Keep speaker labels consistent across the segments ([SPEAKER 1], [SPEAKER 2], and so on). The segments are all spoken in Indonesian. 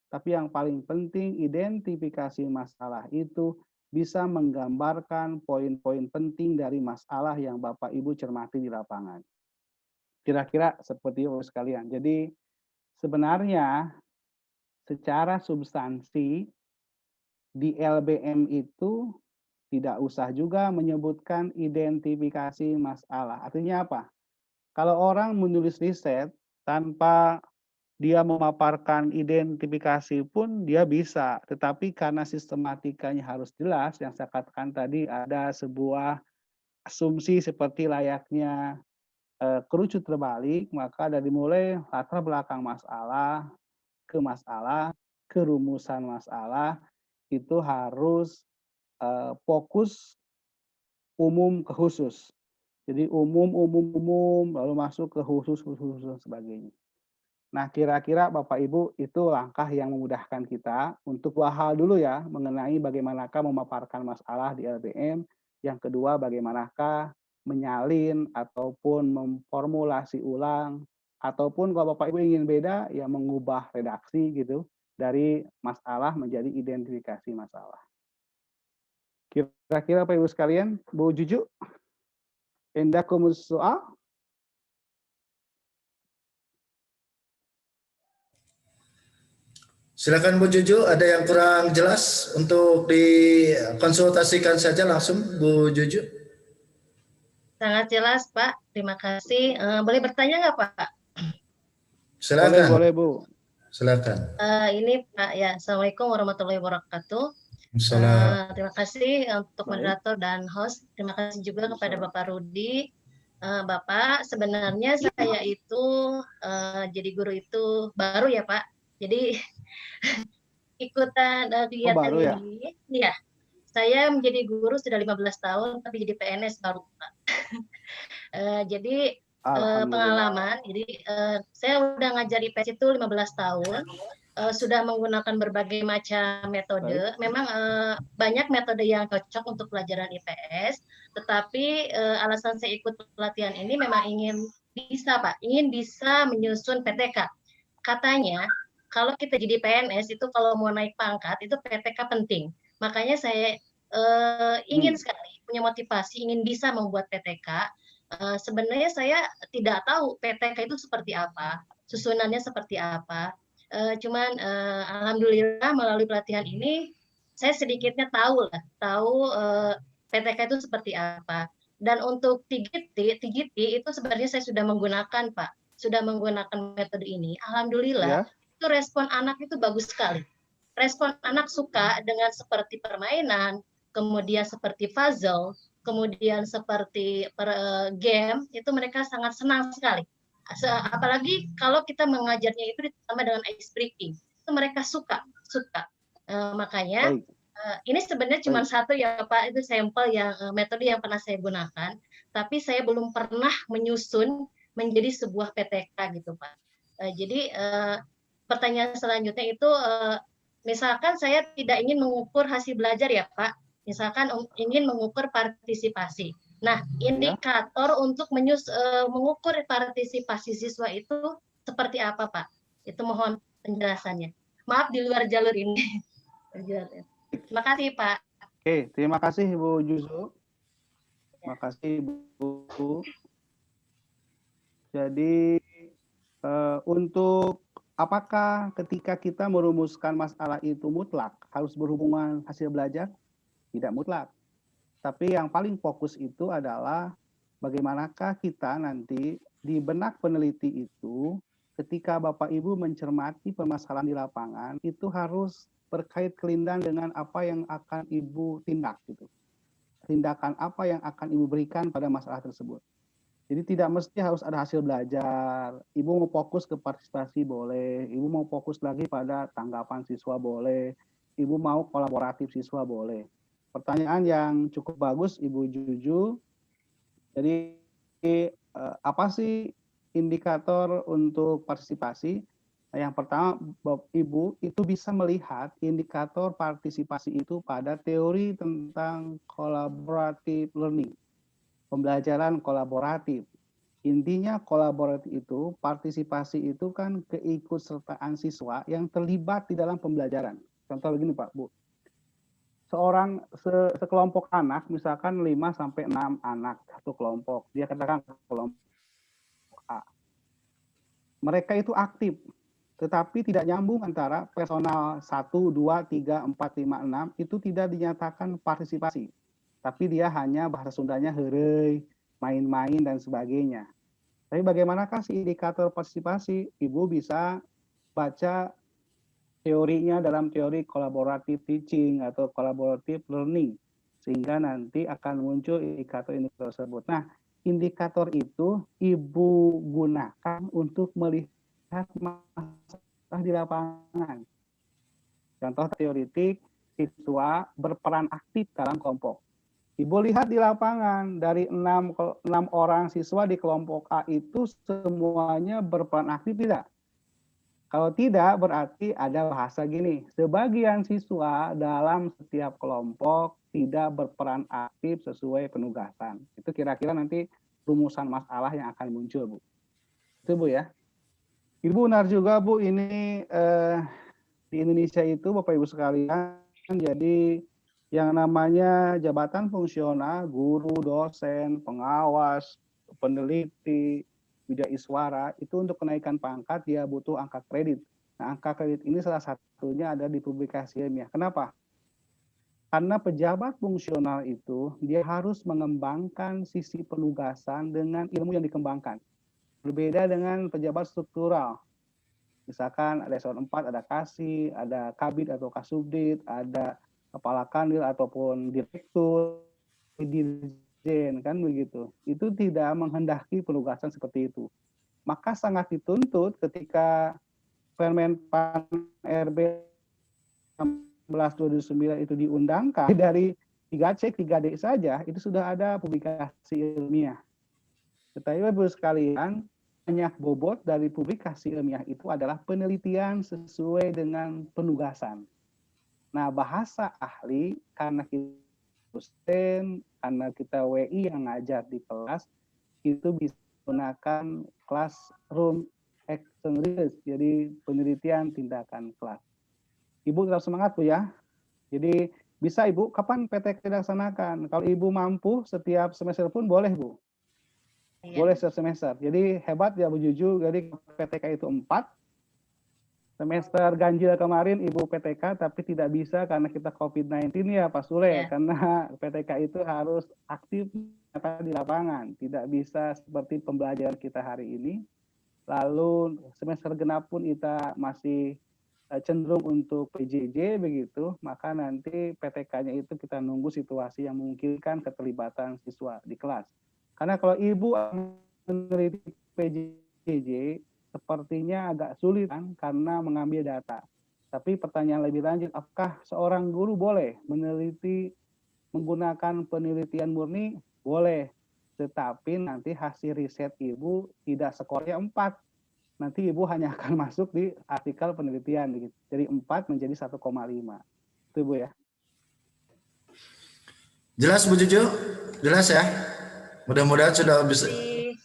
[SPEAKER 1] Tapi yang paling penting, identifikasi masalah itu bisa menggambarkan poin-poin penting dari masalah yang Bapak Ibu cermati di lapangan. Kira-kira seperti itu sekalian. Jadi sebenarnya secara substansi di LBM itu tidak usah juga menyebutkan identifikasi masalah. Artinya apa? Kalau orang menulis riset tanpa dia memaparkan identifikasi pun dia bisa, tetapi karena sistematikanya harus jelas, yang saya katakan tadi ada sebuah asumsi seperti layaknya kerucut terbalik, maka dari mulai latar belakang masalah, kerumusan masalah itu harus fokus umum ke khusus. Jadi umum, umum, umum, lalu masuk ke khusus, khusus, dan sebagainya. Nah, kira-kira Bapak Ibu itu langkah yang memudahkan kita untuk 2 hal dulu ya, mengenai bagaimanakah memaparkan masalah di LBM, yang kedua bagaimanakah menyalin ataupun memformulasi ulang, ataupun kalau Bapak Ibu ingin beda, ya mengubah redaksi gitu, dari masalah menjadi identifikasi masalah. Kira-kira Bapak Ibu sekalian, Bu Juju, indakumus soal?
[SPEAKER 2] Silakan Bu Juju, ada yang kurang jelas untuk dikonsultasikan saja langsung Bu Juju.
[SPEAKER 3] Sangat jelas Pak, terima kasih. Boleh bertanya nggak Pak?
[SPEAKER 1] Boleh,
[SPEAKER 2] Silakan.
[SPEAKER 1] boleh Bu.
[SPEAKER 2] Silakan.
[SPEAKER 3] Ini Pak ya, Assalamualaikum warahmatullahi wabarakatuh.
[SPEAKER 2] Salam.
[SPEAKER 3] Terima kasih untuk
[SPEAKER 1] Baik.
[SPEAKER 3] moderator dan host. Terima kasih juga kepada Bapak Rudi. Bapak, sebenarnya saya itu jadi guru itu baru ya Pak. Jadi ikutan kegiatan
[SPEAKER 1] baru ya?
[SPEAKER 3] ini, ya. Saya menjadi guru sudah 15 tahun, tapi jadi PNS baru Pak. Jadi pengalaman, jadi saya udah ngajar IPS itu 15 tahun, sudah menggunakan berbagai macam metode. Memang banyak metode yang cocok untuk pelajaran IPS, tetapi alasan saya ikut pelatihan ini memang ingin bisa menyusun PTK. Katanya kalau kita jadi PNS itu kalau mau naik pangkat itu PTK penting. Makanya saya ingin sekali punya motivasi, ingin bisa membuat PTK. Sebenarnya saya tidak tahu PTK itu seperti apa, susunannya seperti apa. Cuman alhamdulillah melalui pelatihan ini saya sedikitnya tahu PTK itu seperti apa. Dan untuk TGT itu sebenarnya saya sudah menggunakan Pak, sudah menggunakan metode ini. Alhamdulillah itu respon anak itu bagus sekali. Respon anak suka dengan seperti permainan, kemudian seperti puzzle, kemudian seperti game, itu mereka sangat senang sekali. Apalagi kalau kita mengajarnya itu ditambah dengan ice breaking, itu mereka suka. Makanya ini sebenarnya cuma satu ya Pak, itu sampel yang metode yang pernah saya gunakan, tapi saya belum pernah menyusun menjadi sebuah PTK gitu Pak. Jadi pertanyaan selanjutnya itu misalkan saya tidak ingin mengukur hasil belajar ya Pak, misalkan ingin mengukur partisipasi. Nah, indikator untuk mengukur partisipasi siswa itu seperti apa Pak? Itu mohon penjelasannya. Maaf di luar jalur ini. Terima kasih Pak.
[SPEAKER 1] Oke, terima kasih Bu Juzu. Terima kasih Bu. Jadi untuk apakah ketika kita merumuskan masalah itu mutlak harus berhubungan hasil belajar? Tidak mutlak. Tapi yang paling fokus itu adalah bagaimanakah kita nanti di benak peneliti itu ketika Bapak Ibu mencermati permasalahan di lapangan itu harus berkait kelindan dengan apa yang akan Ibu tindak gitu. Tindakan apa yang akan Ibu berikan pada masalah tersebut. Jadi tidak mesti harus ada hasil belajar. Ibu mau fokus ke partisipasi boleh, Ibu mau fokus lagi pada tanggapan siswa boleh, Ibu mau kolaboratif siswa boleh. Pertanyaan yang cukup bagus Ibu Juju. Jadi apa sih indikator untuk partisipasi? Yang pertama, Ibu itu bisa melihat indikator partisipasi itu pada teori tentang collaborative learning, pembelajaran kolaboratif. Intinya kolaborasi itu, partisipasi itu kan keikutsertaan siswa yang terlibat di dalam pembelajaran. Contoh begini Pak, Bu. Sekelompok anak, misalkan 5 sampai 6 anak satu kelompok. Dia katakan kelompok A. Mereka itu aktif, tetapi tidak nyambung antara personal 1, 2, 3, 4, 5, 6 itu tidak dinyatakan partisipasi. Tapi dia hanya bahasa Sundanya heureuy, main-main dan sebagainya. Tapi bagaimanakah si indikator partisipasi? Ibu bisa baca teorinya dalam teori collaborative teaching atau collaborative learning, sehingga nanti akan muncul indikator-indikator tersebut. Nah, indikator itu Ibu gunakan untuk melihat masalah di lapangan. Contoh teoritik, siswa berperan aktif dalam kelompok. Ibu lihat di lapangan, dari 6 orang siswa di kelompok A itu semuanya berperan aktif tidak? Kalau tidak, berarti ada bahasa gini, sebagian siswa dalam setiap kelompok tidak berperan aktif sesuai penugasan. Itu kira-kira nanti rumusan masalah yang akan muncul, Bu. Itu, Bu, ya. Ibu benar juga, Bu, ini di Indonesia itu, Bapak Ibu sekalian, jadi yang namanya jabatan fungsional, guru, dosen, pengawas, peneliti, widaiswara, itu untuk kenaikan pangkat dia butuh angka kredit. Nah, angka kredit ini salah satunya ada di publikasi ilmiah. Kenapa? Karena pejabat fungsional itu dia harus mengembangkan sisi penugasan dengan ilmu yang dikembangkan. Berbeda dengan pejabat struktural. Misalkan ada eselon 4, ada kasih, ada kabid atau kasubdit, ada kepala kanwil ataupun direktur, dirjen, kan begitu. Itu tidak menghendaki penugasan seperti itu. Maka sangat dituntut ketika Permen-Pan RB 16/2009 itu diundangkan, dari 3C, 3D saja itu sudah ada publikasi ilmiah. Tetapi Bapak sekalian, banyak bobot dari publikasi ilmiah itu adalah penelitian sesuai dengan penugasan. Nah, bahasa ahli karena kita dosen, karena kita WI yang ngajar di kelas, itu bisa menggunakan classroom action research, jadi penelitian tindakan kelas. Ibu tetap semangat, Bu, ya. Jadi bisa, Ibu, kapan PTK dilaksanakan? Kalau Ibu mampu setiap semester pun boleh, Bu. Boleh setiap semester. Jadi hebat ya Bu Juju, jadi PTK itu 4. Semester ganjil kemarin Ibu PTK, tapi tidak bisa karena kita COVID-19 ya Pak Sule, karena PTK itu harus aktif di lapangan, tidak bisa seperti pembelajaran kita hari ini. Lalu semester genap pun kita masih cenderung untuk PJJ begitu, maka nanti PTK-nya itu kita nunggu situasi yang memungkinkan keterlibatan siswa di kelas. Karena kalau Ibu meneliti PJJ, sepertinya agak sulit kan, karena mengambil data. Tapi pertanyaan lebih lanjut, apakah seorang guru boleh meneliti menggunakan penelitian murni? Boleh, tetapi nanti hasil riset Ibu tidak skornya 4. Nanti Ibu hanya akan masuk di artikel penelitian gitu. Jadi 4 menjadi 1,5. Itu Bu ya.
[SPEAKER 2] Jelas Bu Juju? Jelas ya? Mudah-mudahan sudah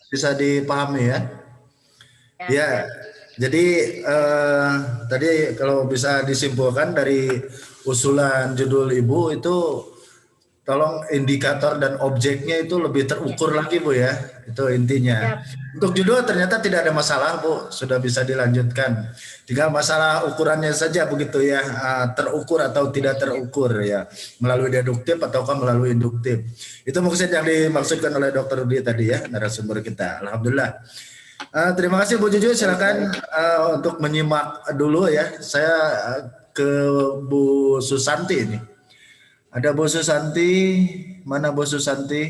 [SPEAKER 2] bisa dipahami ya. Ya. Jadi tadi kalau bisa disimpulkan dari usulan judul Ibu itu, tolong indikator dan objeknya itu lebih terukur lagi Bu ya, itu intinya. Untuk judul ternyata tidak ada masalah Bu, sudah bisa dilanjutkan. Tinggal masalah ukurannya saja begitu ya, terukur atau tidak terukur ya, melalui deduktif ataukah melalui induktif. Itu mungkin yang dimaksudkan oleh Dr. Rudi tadi ya, narasumber kita. Alhamdulillah. Terima kasih Bu Juju, silakan untuk menyimak dulu ya. Saya ke Bu Susanti ini. Ada Bu Susanti, mana Bu Susanti?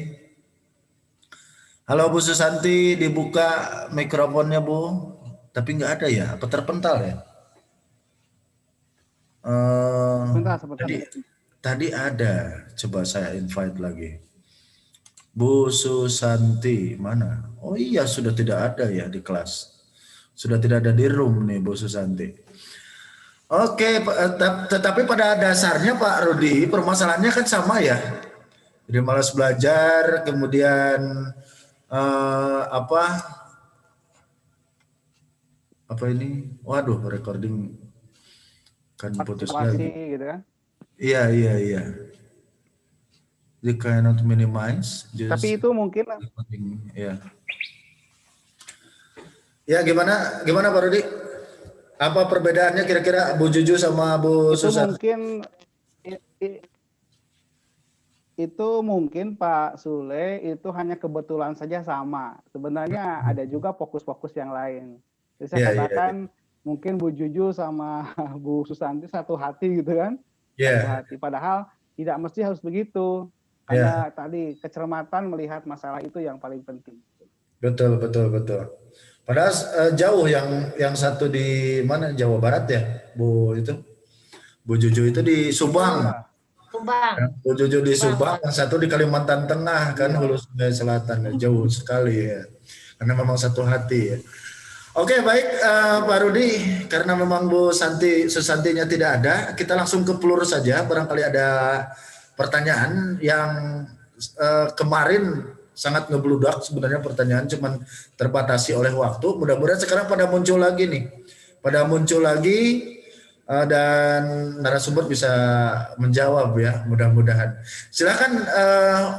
[SPEAKER 2] Halo Bu Susanti, dibuka mikrofonnya Bu. Tapi nggak ada ya, apa terpental ya? Tadi ada, coba saya invite lagi. Bu Susanti, mana? Oh iya, sudah tidak ada ya di kelas. Sudah tidak ada di room nih Bu Susanti. Oke, tetapi pada dasarnya Pak Rudi, permasalahannya kan sama ya. Jadi malas belajar, kemudian apa ini? Waduh, recording kan putus
[SPEAKER 1] Partisipasi
[SPEAKER 2] lagi.
[SPEAKER 1] gitu kan.
[SPEAKER 2] Iya. You cannot minimize.
[SPEAKER 1] Tapi itu mungkin
[SPEAKER 2] ya. Ya gimana Pak Rudi? Apa perbedaannya kira-kira Bu Juju sama Bu
[SPEAKER 1] itu
[SPEAKER 2] Susan?
[SPEAKER 1] Itu mungkin Pak Sule itu hanya kebetulan saja sama. Sebenarnya ada juga fokus-fokus yang lain. Jadi saya katakan mungkin Bu Juju sama Bu Susanti satu hati gitu kan. Satu hati. Padahal tidak mesti harus begitu. Karena tadi kecermatan melihat masalah itu yang paling penting.
[SPEAKER 2] Betul. Padahal jauh yang satu di mana Jawa Barat ya, Bu itu. Bu Juju itu di Subang. Bu Juju di Subang, yang satu di Kalimantan Tengah kan, Hulu Sungai Selatan, jauh sekali ya. Karena memang satu hati ya. Oke, baik Pak Rudi, karena memang Bu Susantinya tidak ada, kita langsung ke pelurus saja. Barangkali ada pertanyaan yang kemarin sangat ngebludak sebenarnya, pertanyaan cuman terbatasi oleh waktu. Mudah-mudahan sekarang pada muncul lagi nih. Dan narasumber bisa menjawab ya, mudah-mudahan. Silakan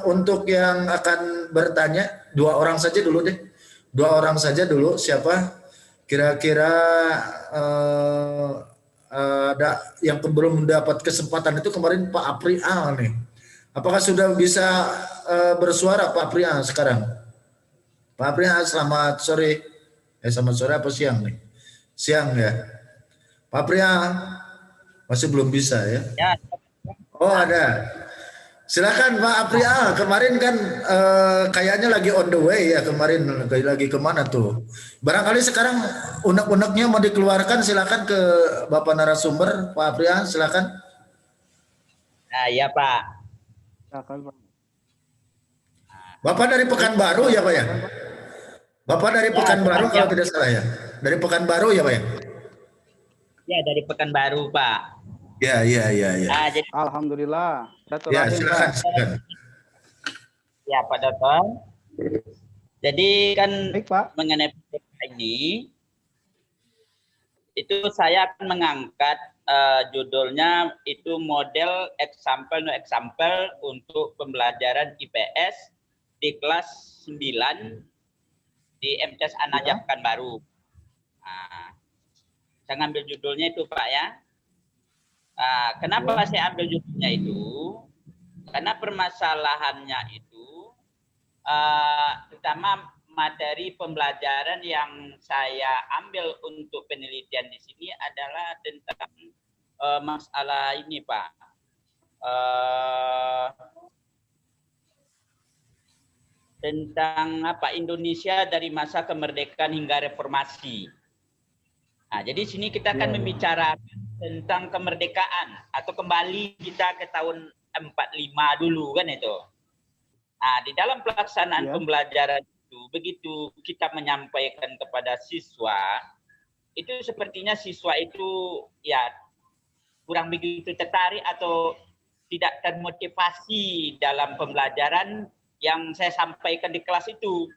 [SPEAKER 2] untuk yang akan bertanya, 2 orang saja dulu deh. 2 orang saja dulu, siapa? Kira-kira ada yang belum mendapat kesempatan itu kemarin Pak Aprial nih. Apakah sudah bisa bersuara Pak Aprial sekarang? Pak Aprial, selamat sore. Selamat sore apa siang nih? Siang ya. Pak Aprial masih belum bisa ya? Oh ada. Silakan Pak Aprial. Kemarin kan kayaknya lagi on the way ya, kemarin lagi kemana tuh? Barangkali sekarang unek-uneknya mau dikeluarkan, silakan ke Bapak narasumber. Pak Aprial silakan.
[SPEAKER 4] Nah, ya Pak.
[SPEAKER 2] Bapak dari Pekanbaru ya Pak ya? Bapak dari Pekanbaru kalau tidak salah ya? Dari Pekanbaru ya Pak ya?
[SPEAKER 4] Ya, dari Pekanbaru Pak.
[SPEAKER 2] Ya.
[SPEAKER 4] Nah, jadi,
[SPEAKER 1] alhamdulillah.
[SPEAKER 2] Ya, silakan.
[SPEAKER 4] Ya Pak Dokter. Jadi kan
[SPEAKER 1] baik, Pak.
[SPEAKER 4] mengenai ini, itu saya akan mengangkat judulnya itu model example untuk pembelajaran IPS di kelas 9 di MTS An-Najaf Pekanbaru. Nah, saya ngambil judulnya itu Pak ya. Kenapa saya ambil judulnya itu? Karena permasalahannya itu terutama materi pembelajaran yang saya ambil untuk penelitian di sini adalah tentang masalah ini Pak. Tentang Indonesia dari masa kemerdekaan hingga reformasi. Nah, jadi sini kita akan membicarakan tentang kemerdekaan atau kembali kita ke tahun 45 dulu kan itu. Nah, di dalam pelaksanaan pembelajaran itu, begitu kita menyampaikan kepada siswa, itu sepertinya siswa itu ya kurang begitu tertarik atau tidak termotivasi dalam pembelajaran yang saya sampaikan di kelas itu.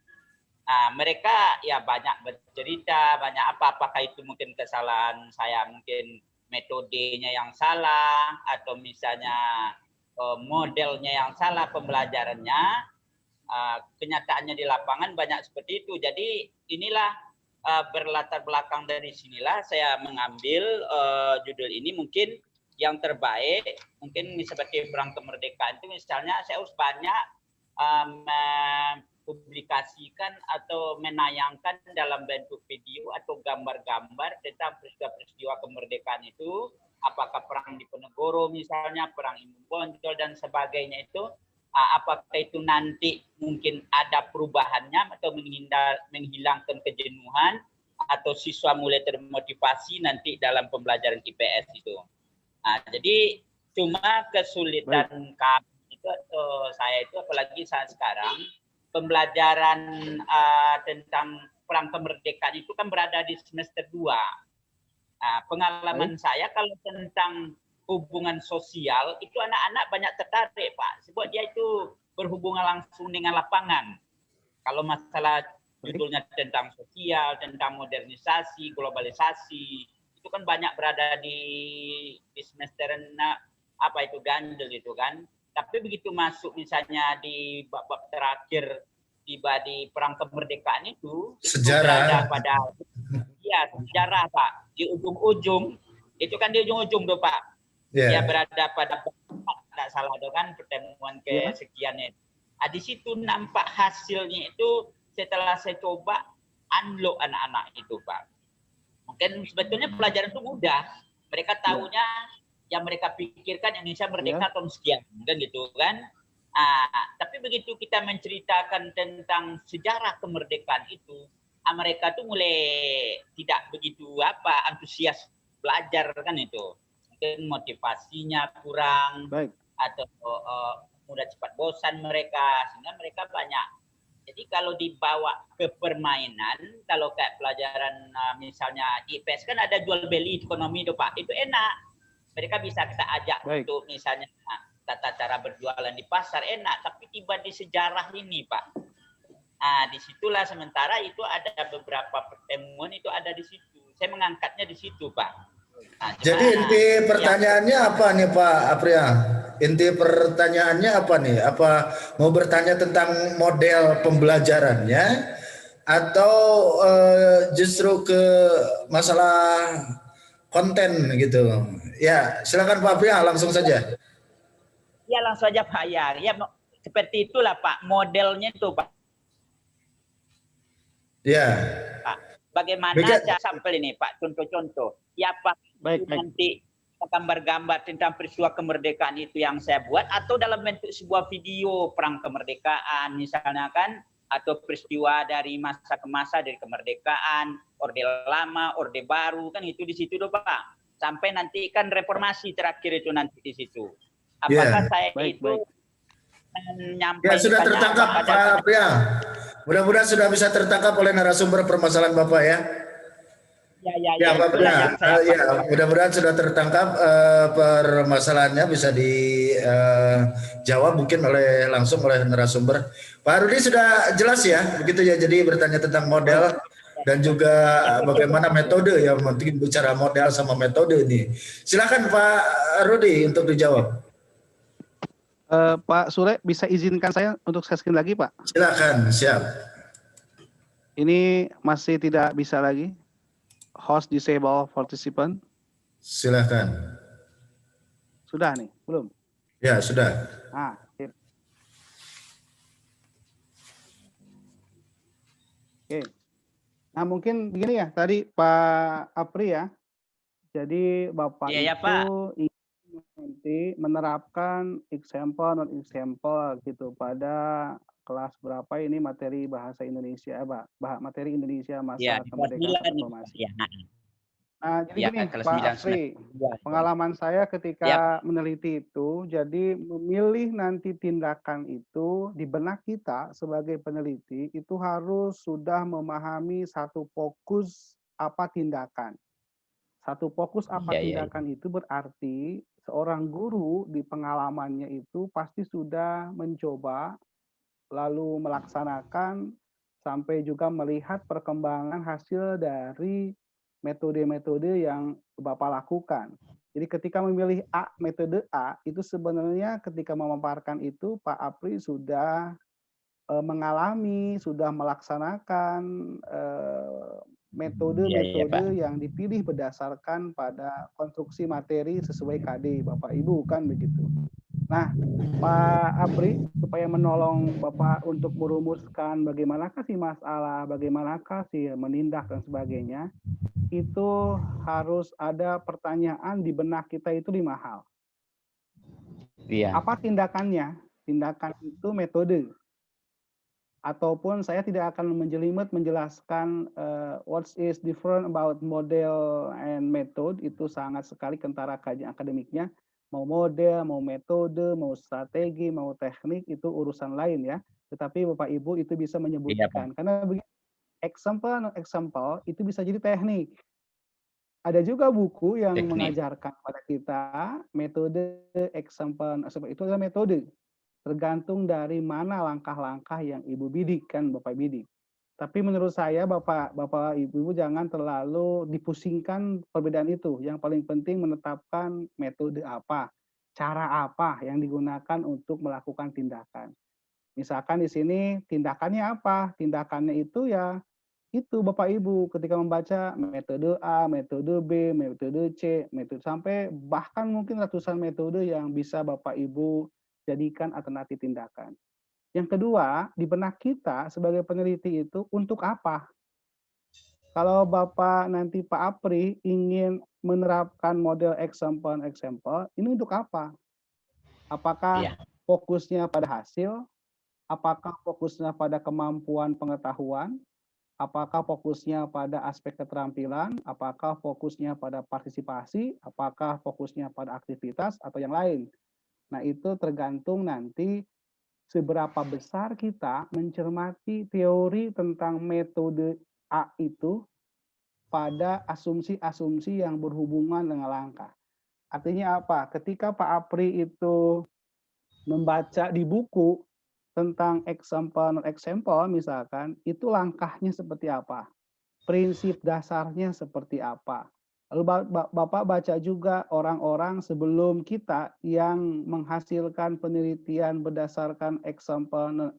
[SPEAKER 4] Nah, mereka ya banyak bercerita, banyak apakah itu mungkin kesalahan saya, mungkin metodenya yang salah, atau misalnya modelnya yang salah pembelajarannya. Kenyataannya di lapangan banyak seperti itu. Jadi inilah berlatar belakang dari sinilah saya mengambil judul ini. Mungkin yang terbaik, mungkin seperti perang kemerdekaan itu misalnya saya harus banyak mempublikasikan atau menayangkan dalam bentuk video atau gambar-gambar tentang peristiwa-peristiwa kemerdekaan itu, apakah perang Diponegoro misalnya, perang Ibu Bonjol dan sebagainya itu, apakah itu nanti mungkin ada perubahannya atau menghilangkan kejenuhan atau siswa mulai termotivasi nanti dalam pembelajaran IPS itu. Nah, jadi cuma kesulitan kami itu atau saya itu, apalagi saat sekarang pembelajaran tentang perang kemerdekaan itu kan berada di semester 2. Nah, pengalaman saya kalau tentang hubungan sosial itu anak-anak banyak tertarik Pak, sebab dia itu berhubungan langsung dengan lapangan. Kalau masalah judulnya tentang sosial, tentang modernisasi, globalisasi, itu kan banyak berada di semester apa itu gandel itu kan. Tapi begitu masuk misalnya di bab-bab terakhir tiba di perang kemerdekaan itu berada pada sejarah Pak. Di ujung-ujung itu kan di ujung-ujung tuh Pak. Dia berada pada tidak salah itu kan pertemuan kesekiannya. Di situ nampak hasilnya itu setelah saya coba unlock anak-anak itu Pak. Mungkin sebetulnya pelajaran itu mudah. Mereka tahunya yang mereka pikirkan Indonesia merdeka tahun sekian, kan gitu kan. Tapi begitu kita menceritakan tentang sejarah kemerdekaan itu, mereka tuh mulai tidak begitu antusias belajar kan itu. Mungkin motivasinya kurang atau mudah cepat bosan mereka, sehingga mereka banyak. Jadi kalau dibawa ke permainan, kalau kayak pelajaran misalnya di IPS kan ada jual beli ekonomi itu Pak, itu enak. Mereka bisa kita ajak untuk misalnya tata cara berjualan di pasar enak, tapi tiba di sejarah ini Pak. Disitulah sementara itu ada beberapa pertemuan itu ada di situ. Saya mengangkatnya di situ Pak.
[SPEAKER 2] Jadi inti pertanyaannya apa nih Pak Apria? Inti pertanyaannya apa nih? Apa mau bertanya tentang model pembelajarannya atau justru ke masalah konten gitu? Ya, silakan Pak Apria langsung saja.
[SPEAKER 4] Ya langsung aja Pak ya. Ya seperti itulah Pak modelnya itu Pak.
[SPEAKER 2] Ya.
[SPEAKER 4] Pak, bagaimana sampel ini Pak contoh-contoh. Ya Pak nanti gambar-gambar tentang peristiwa kemerdekaan itu yang saya buat atau dalam bentuk sebuah video perang kemerdekaan misalnya kan, atau peristiwa dari masa ke masa dari kemerdekaan, orde lama, orde baru kan itu di situ tuh Pak. Sampai nanti kan reformasi terakhir itu nanti di situ. Apakah saya itu menyampaikan
[SPEAKER 2] sudah tertangkap Pak Apria. Mudah-mudahan sudah bisa tertangkap oleh narasumber permasalahan Bapak ya. Ya, Pak Apria. Mudah-mudahan sudah tertangkap permasalahannya bisa dijawab mungkin langsung oleh narasumber. Pak Rudi sudah jelas ya, begitu ya. Jadi bertanya tentang model dan juga bagaimana metode ya, mungkin bicara model sama metode ini. Silakan Pak Rudi untuk dijawab.
[SPEAKER 1] Pak Sule, bisa izinkan saya untuk share screen lagi Pak?
[SPEAKER 2] Silakan, siap.
[SPEAKER 1] Ini masih tidak bisa lagi. Host disable participant.
[SPEAKER 2] Silakan.
[SPEAKER 1] Sudah nih, belum?
[SPEAKER 2] Ya, sudah.
[SPEAKER 1] Oke. Nah, mungkin begini ya, tadi Pak Apri ya. Jadi Bapak itu nanti menerapkan example, non example gitu pada kelas berapa ini materi bahasa Indonesia, materi Indonesia masa kemerdekaan reformasi. Nah, jadi gini Pak Apri, pengalaman saya ketika meneliti itu, jadi memilih nanti tindakan itu di benak kita sebagai peneliti itu harus sudah memahami satu fokus apa tindakan. Satu fokus apa tindakan itu berarti seorang guru di pengalamannya itu pasti sudah mencoba lalu melaksanakan sampai juga melihat perkembangan hasil dari metode-metode yang Bapak lakukan. Jadi ketika memilih metode A itu sebenarnya ketika memaparkan itu Pak Apri sudah mengalami, sudah melaksanakan metode-metode yang dipilih berdasarkan pada konstruksi materi sesuai KD Bapak Ibu kan begitu. Nah, Pak Apri supaya menolong Bapak untuk merumuskan bagaimanakah sih masalah, bagaimanakah sih menindak dan sebagainya, itu harus ada pertanyaan di benak kita itu 5 hal. Apa tindakannya? Tindakan itu metode. Ataupun saya tidak akan menjelimet menjelaskan what is different about model and method, itu sangat sekali kentara kajian akademiknya. Mau model, mau metode, mau strategi, mau teknik, itu urusan lain ya. Tetapi Bapak Ibu itu bisa menyebutkan. Karena example, non example itu bisa jadi teknik. Ada juga buku yang mengajarkan pada kita metode, example, itu adalah metode. tergantung dari mana langkah-langkah yang Ibu bidik kan Bapak bidik. Tapi menurut saya Bapak Ibu jangan terlalu dipusingkan perbedaan itu. Yang paling penting menetapkan metode apa, cara apa yang digunakan untuk melakukan tindakan. Misalkan di sini tindakannya apa? Tindakannya itu ya itu Bapak Ibu ketika membaca metode A, metode B, metode C, metode sampai bahkan mungkin ratusan metode yang bisa Bapak Ibu jadikan alternatif tindakan. Yang kedua, di benak kita sebagai peneliti itu untuk apa? Kalau Bapak nanti Pak Apri ingin menerapkan model example, ini untuk apa? Apakah fokusnya pada hasil? Apakah fokusnya pada kemampuan pengetahuan? Apakah fokusnya pada aspek keterampilan? Apakah fokusnya pada partisipasi? Apakah fokusnya pada aktivitas atau yang lain? Nah, itu tergantung nanti seberapa besar kita mencermati teori tentang metode A itu pada asumsi-asumsi yang berhubungan dengan langkah. Artinya apa? Ketika Pak Apri itu membaca di buku tentang example misalkan, itu langkahnya seperti apa? Prinsip dasarnya seperti apa? Lalu Bapak baca juga orang-orang sebelum kita yang menghasilkan penelitian berdasarkan example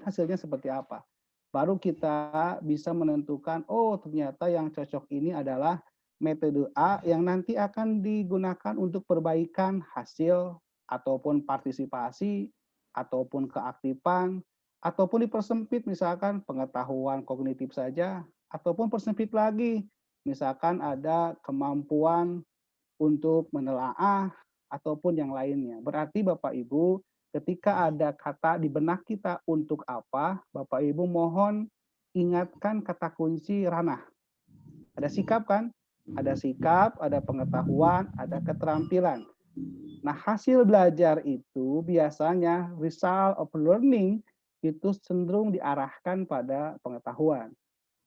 [SPEAKER 1] hasilnya seperti apa. Baru kita bisa menentukan, oh ternyata yang cocok ini adalah metode A yang nanti akan digunakan untuk perbaikan hasil ataupun partisipasi ataupun keaktifan ataupun dipersempit misalkan pengetahuan kognitif saja ataupun persempit lagi misalkan ada kemampuan untuk menelaah ataupun yang lainnya. Berarti Bapak Ibu, ketika ada kata di benak kita untuk apa, Bapak Ibu mohon ingatkan kata kunci ranah. Ada sikap kan? Ada sikap, ada pengetahuan, ada keterampilan. Nah, hasil belajar itu biasanya result of learning itu cenderung diarahkan pada pengetahuan.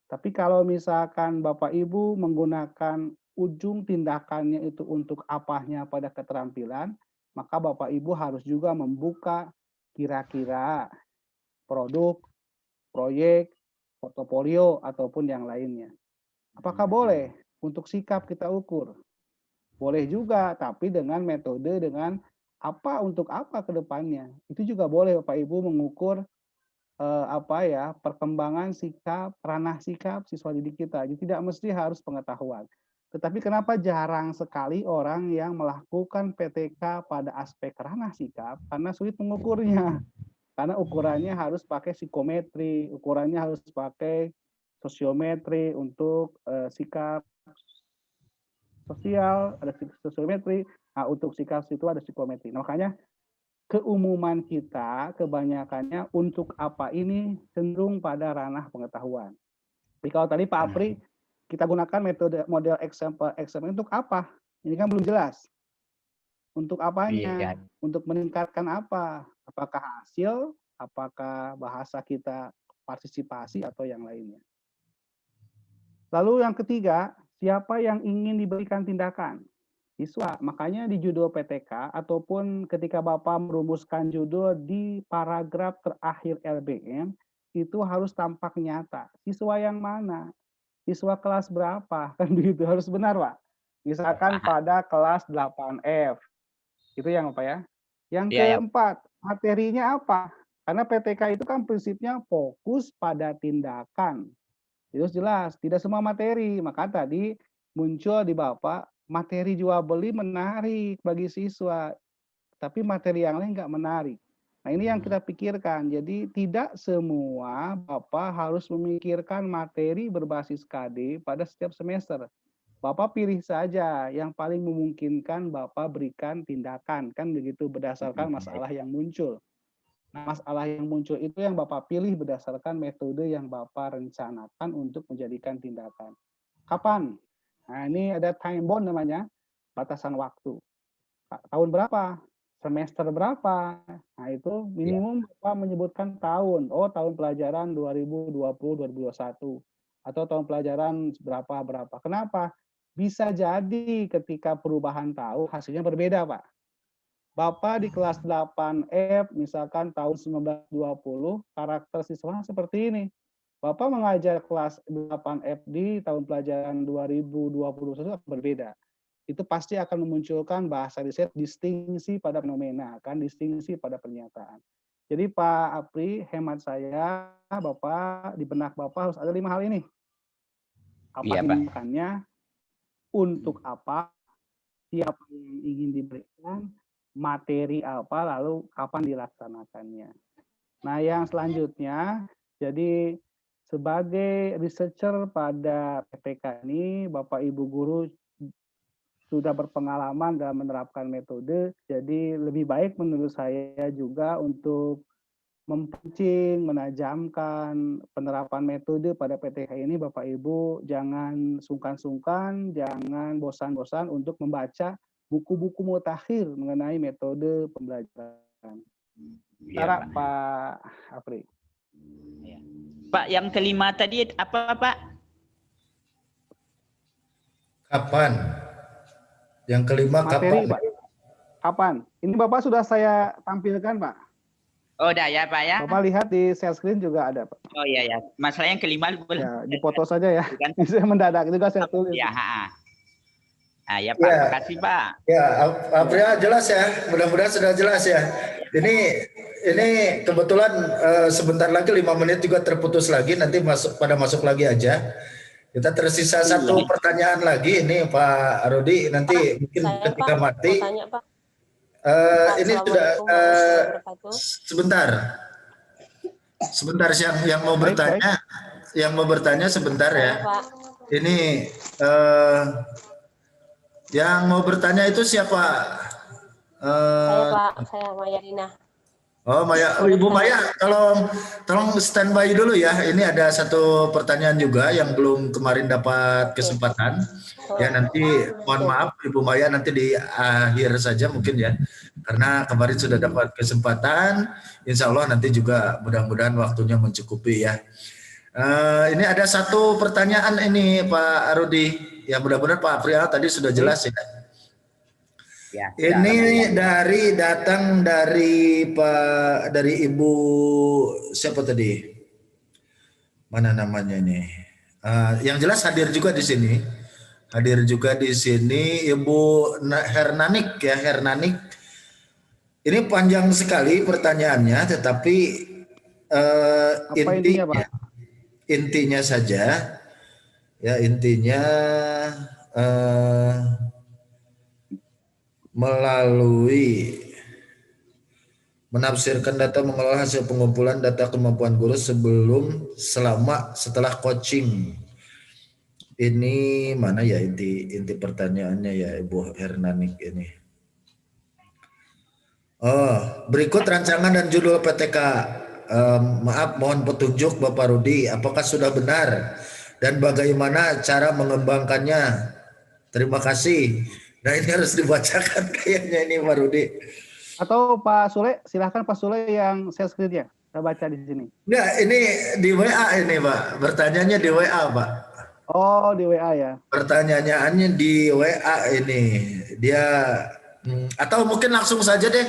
[SPEAKER 1] Tapi kalau misalkan Bapak Ibu menggunakan ujung tindakannya itu untuk apanya pada keterampilan, maka Bapak Ibu harus juga membuka kira-kira produk, proyek, portofolio, ataupun yang lainnya. Apakah boleh untuk sikap kita ukur? Boleh juga, tapi dengan metode dengan apa untuk apa ke depannya. Itu juga boleh Bapak Ibu mengukur perkembangan sikap, ranah sikap siswa didik kita. Jadi tidak mesti harus pengetahuan. Tetapi kenapa jarang sekali orang yang melakukan PTK pada aspek ranah sikap? Karena sulit mengukurnya. Karena ukurannya harus pakai psikometri, ukurannya harus pakai sosiometri untuk sikap sosial, ada sosiometri. Nah, untuk sikap itu ada psikometri. Nah, makanya keumuman kita kebanyakannya untuk apa ini cenderung pada ranah pengetahuan. Jadi kalau tadi Pak Apri kita gunakan metode model example untuk apa? Ini kan belum jelas. Untuk apanya? Untuk meningkatkan apa? Apakah hasil? Apakah bahasa kita partisipasi atau yang lainnya? Lalu yang ketiga, siapa yang ingin diberikan tindakan? Siswa. Makanya di judul PTK ataupun ketika Bapak merumuskan judul di paragraf terakhir LBM itu harus tampak nyata. Siswa yang mana? Siswa kelas berapa? Kan begitu harus benar, Pak. Misalkan pada kelas 8F. Itu yang apa ya? Yang keempat, materinya apa? Karena PTK itu kan prinsipnya fokus pada tindakan. Itu jelas, tidak semua materi. Maka tadi muncul di Bapak materi jual beli menarik bagi siswa, tapi materi yang lain nggak menarik. Nah ini yang kita pikirkan. Jadi tidak semua Bapak harus memikirkan materi berbasis KD pada setiap semester. Bapak pilih saja yang paling memungkinkan Bapak berikan tindakan, kan begitu berdasarkan masalah yang muncul. Nah, masalah yang muncul itu yang Bapak pilih berdasarkan metode yang Bapak rencanakan untuk menjadikan tindakan. Kapan? Nah, ini ada time bound namanya, batasan waktu. Tahun berapa? Semester berapa? Nah, itu minimum Bapak menyebutkan tahun. Oh, tahun pelajaran 2020-2021. Atau tahun pelajaran berapa. Kenapa? Bisa jadi ketika perubahan tahun hasilnya berbeda, Pak. Bapak di kelas 8F, misalkan tahun 1920, karakter siswa seperti ini. Bapak mengajar kelas 8F di tahun pelajaran 2021 berbeda. Itu pasti akan memunculkan bahasa riset distingsi pada fenomena, kan distingsi pada pernyataan. Jadi Pak Apri, hemat saya, Bapak di benak Bapak harus ada 5 hal ini. Apa tindakannya, untuk apa, siapa yang ingin diberikan, materi apa, lalu kapan dilaksanakannya. Nah, yang selanjutnya, jadi sebagai researcher pada PPK ini, Bapak Ibu guru sudah berpengalaman dalam menerapkan metode, jadi lebih baik menurut saya juga untuk mempuncing, menajamkan penerapan metode pada PTK ini, Bapak Ibu jangan sungkan-sungkan, jangan bosan-bosan untuk membaca buku-buku mutakhir mengenai metode pembelajaran.
[SPEAKER 4] Ya,
[SPEAKER 1] Pak Apri.
[SPEAKER 4] Ya. Pak, yang kelima tadi apa, Pak?
[SPEAKER 2] Kapan? Yang kelima
[SPEAKER 1] materi,
[SPEAKER 2] kapan?
[SPEAKER 1] Pak. Kapan? Ini Bapak sudah saya tampilkan, Pak.
[SPEAKER 4] Oh, udah ya, Pak ya.
[SPEAKER 1] Bapak lihat di share screen juga ada, Pak.
[SPEAKER 4] Oh iya ya. Masalah yang kelima belum.
[SPEAKER 1] Ya, dipoto saja ya. Bisa mendadak juga saya tulis.
[SPEAKER 4] Ya, Ah, ya Pak, terima kasih Pak.
[SPEAKER 2] Ya, Apria jelas ya. Mudah-mudahan sudah jelas ya. Ini kebetulan sebentar lagi 5 menit juga terputus lagi. Nanti masuk lagi aja. Kita tersisa satu pertanyaan lagi ini Pak Rudi. Nanti Pak, mungkin ketika Pak, mati.
[SPEAKER 5] Tanya, Pak.
[SPEAKER 2] Ini sudah sebentar yang mau bertanya, yang mau bertanya sebentar ya.
[SPEAKER 5] Pak.
[SPEAKER 2] Ini yang mau bertanya itu siapa?
[SPEAKER 5] Saya Pak, saya Maya Rina.
[SPEAKER 2] Oh Maya, Ibu Maya, tolong standby dulu ya. Ini ada satu pertanyaan juga yang belum kemarin dapat kesempatan. Ya nanti mohon maaf Ibu Maya nanti di akhir saja mungkin ya. Karena kemarin sudah dapat kesempatan. Insya Allah nanti juga mudah-mudahan waktunya mencukupi ya. Ini ada satu pertanyaan ini Pak Rudi. Ya mudah-mudahan Pak April tadi sudah jelas ya. Ya, ini datang dari Ibu siapa tadi? Mana namanya ini? Yang jelas hadir juga di sini. Hadir juga di sini Ibu Hernanik ya, Hernanik. Ini panjang sekali pertanyaannya, tetapi intinya saja ya intinya melalui menafsirkan data mengolah hasil pengumpulan data kemampuan guru setelah coaching. Ini mana ya inti pertanyaannya ya Ibu Hernanik ini. Berikut rancangan dan judul PTK. Maaf, mohon petunjuk Bapak Rudi, apakah sudah benar dan bagaimana cara mengembangkannya? Terima kasih. Nah ini harus dibacakan kayaknya ini Pak Rudi.
[SPEAKER 1] Atau Pak Sule, silahkan Pak Sule yang share screen-nya. Saya baca di sini.
[SPEAKER 2] Enggak, ini di WA ini Pak. Bertanyanya di WA Pak.
[SPEAKER 1] Oh di WA ya.
[SPEAKER 2] Pertanyaannya di WA ini. Dia atau mungkin langsung saja deh.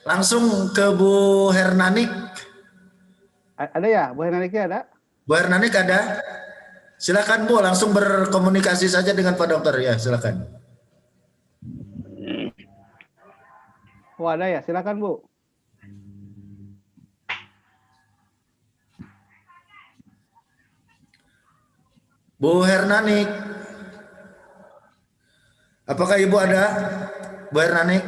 [SPEAKER 2] Langsung ke Bu Hernanik.
[SPEAKER 1] Ada ya? Bu Hernaniknya ada?
[SPEAKER 2] Bu Hernanik ada? Silakan Bu, langsung berkomunikasi saja dengan Pak Dokter ya, silakan.
[SPEAKER 1] Oh ada ya, silakan Bu.
[SPEAKER 2] Bu Hernanik, apakah Ibu ada? Bu Hernanik?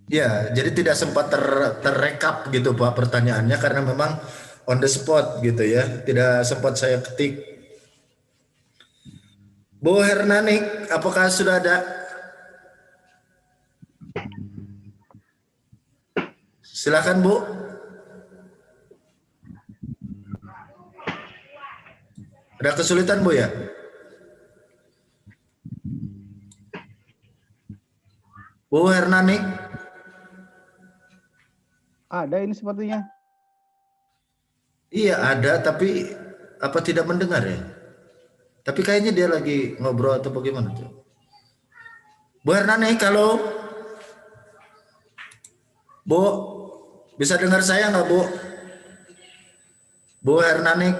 [SPEAKER 2] Ya, jadi tidak sempat terrekap gitu Pak pertanyaannya karena memang on the spot gitu ya, tidak sempat saya ketik. Bu Hernanik, apakah sudah ada? Silakan Bu. Ada kesulitan Bu ya? Bu Hernanik?
[SPEAKER 1] Ada ini sepertinya.
[SPEAKER 2] Iya ada, tapi apa tidak mendengar ya? Tapi kayaknya dia lagi ngobrol atau bagaimana tuh? Bu Hernani, kalau Bu, bisa dengar saya nggak Bu? Bu Hernani,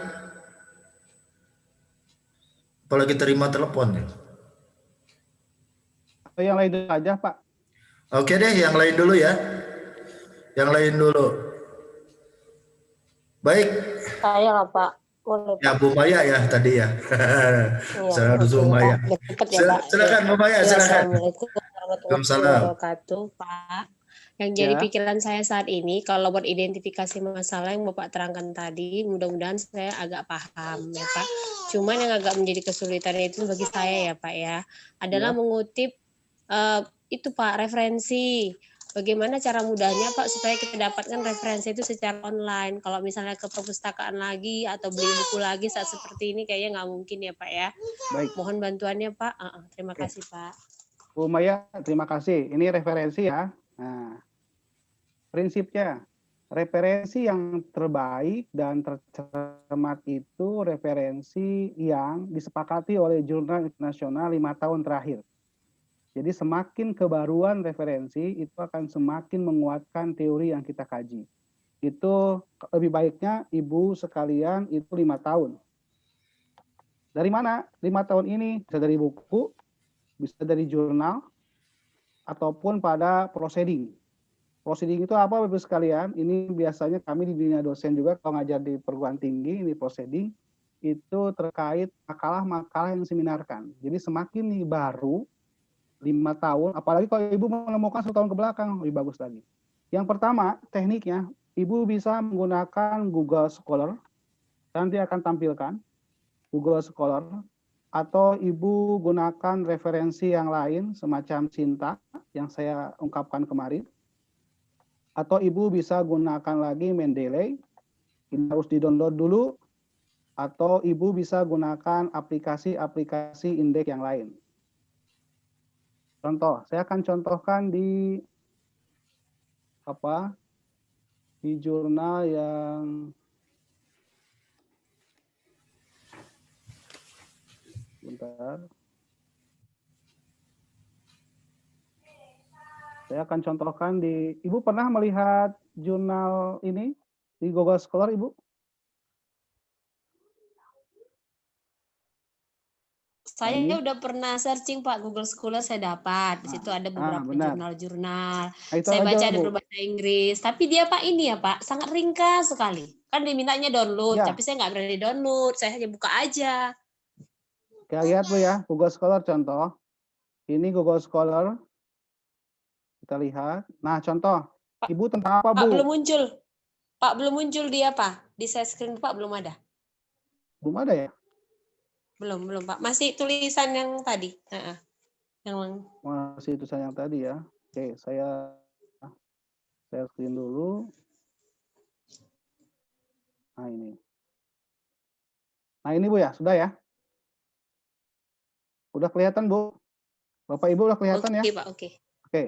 [SPEAKER 2] apalagi terima telepon ya.
[SPEAKER 1] Yang lain dulu aja Pak.
[SPEAKER 2] Oke deh, yang lain dulu ya. Yang lain dulu. Baik.
[SPEAKER 5] Saya lah Pak. Boleh,
[SPEAKER 2] Ya
[SPEAKER 5] Pak.
[SPEAKER 2] Bu Maya ya tadi ya.
[SPEAKER 5] Iya,
[SPEAKER 2] Saya harus Bu
[SPEAKER 5] oke,
[SPEAKER 2] Maya.
[SPEAKER 5] Pak. Cepet ya, Pak.
[SPEAKER 2] Silakan Bu Maya,
[SPEAKER 5] Ya,
[SPEAKER 2] silakan.
[SPEAKER 5] Assalamualaikum warahmatullahi
[SPEAKER 2] Waalaikumsalam.
[SPEAKER 5] wabarakatuh, Pak. Yang jadi
[SPEAKER 1] Ya.
[SPEAKER 5] pikiran saya saat ini, kalau buat identifikasi masalah yang Bapak terangkan tadi, mudah-mudahan saya agak paham ya Pak. Cuman yang agak menjadi kesulitan itu bagi saya ya Pak ya, adalah
[SPEAKER 1] Ya.
[SPEAKER 5] mengutip itu Pak, referensi. Bagaimana cara mudahnya Pak supaya kita dapatkan referensi itu secara online. Kalau misalnya ke perpustakaan lagi atau beli buku lagi saat seperti ini kayaknya nggak mungkin ya Pak ya.
[SPEAKER 1] Baik.
[SPEAKER 5] Mohon bantuannya Pak. Terima
[SPEAKER 1] Oke.
[SPEAKER 5] kasih Pak.
[SPEAKER 1] Bu Maya, terima kasih. Ini referensi ya. Nah, prinsipnya referensi yang terbaik dan tercermat itu referensi yang disepakati oleh jurnal internasional 5 tahun terakhir. Jadi semakin kebaruan referensi itu akan semakin menguatkan teori yang kita kaji. Itu lebih baiknya Ibu sekalian itu 5 tahun. Dari mana? 5 tahun ini bisa dari buku, bisa dari jurnal, ataupun pada proceeding. Proceeding itu apa Bapak sekalian? Ini biasanya kami di dunia dosen juga kalau ngajar di perguruan tinggi, ini proceeding, itu terkait makalah-makalah yang diseminarkan. Jadi semakin nih baru, 5 tahun, apalagi kalau Ibu menemukan 1 tahun ke belakang, lebih bagus lagi. Yang pertama, tekniknya, Ibu bisa menggunakan Google Scholar, nanti akan tampilkan Google Scholar, atau Ibu gunakan referensi yang lain, semacam Cinta, yang saya ungkapkan kemarin, atau Ibu bisa gunakan lagi Mendeley, ini harus di-download dulu, atau Ibu bisa gunakan aplikasi-aplikasi indeks yang lain. Contoh, saya akan contohkan di jurnal yang bentar. Saya akan contohkan di Ibu pernah melihat jurnal ini di Google Scholar, Ibu?
[SPEAKER 5] Saya udah pernah searching Pak, Google Scholar saya dapat. Di situ ada beberapa
[SPEAKER 1] benar.
[SPEAKER 5] jurnal-jurnal.
[SPEAKER 1] Nah, itu
[SPEAKER 5] Saya
[SPEAKER 1] aja,
[SPEAKER 5] baca ada
[SPEAKER 1] Bu.
[SPEAKER 5] berbahasa Inggris. Tapi dia Pak ini ya Pak, sangat ringkas sekali. Kan dimintanya download,
[SPEAKER 1] Ya.
[SPEAKER 5] tapi saya nggak berani download. Saya hanya buka aja.
[SPEAKER 1] Kita lihat Bu ya, Google Scholar contoh. Ini Google Scholar. Kita lihat. Nah, contoh.
[SPEAKER 5] Pak,
[SPEAKER 1] Ibu tentang apa, Bu?
[SPEAKER 5] Pak belum muncul. Pak belum muncul dia Pak. Di share screen Pak belum ada.
[SPEAKER 1] Belum ada ya?
[SPEAKER 5] Belum Pak. Masih tulisan yang tadi. Yang
[SPEAKER 1] Masih tulisan yang tadi ya. Oke, saya screen dulu. Nah, ini. Nah, ini Bu ya, sudah ya? Udah kelihatan, Bu? Bapak Ibu udah kelihatan ya?
[SPEAKER 5] Oke, Pak, oke.
[SPEAKER 1] Oke.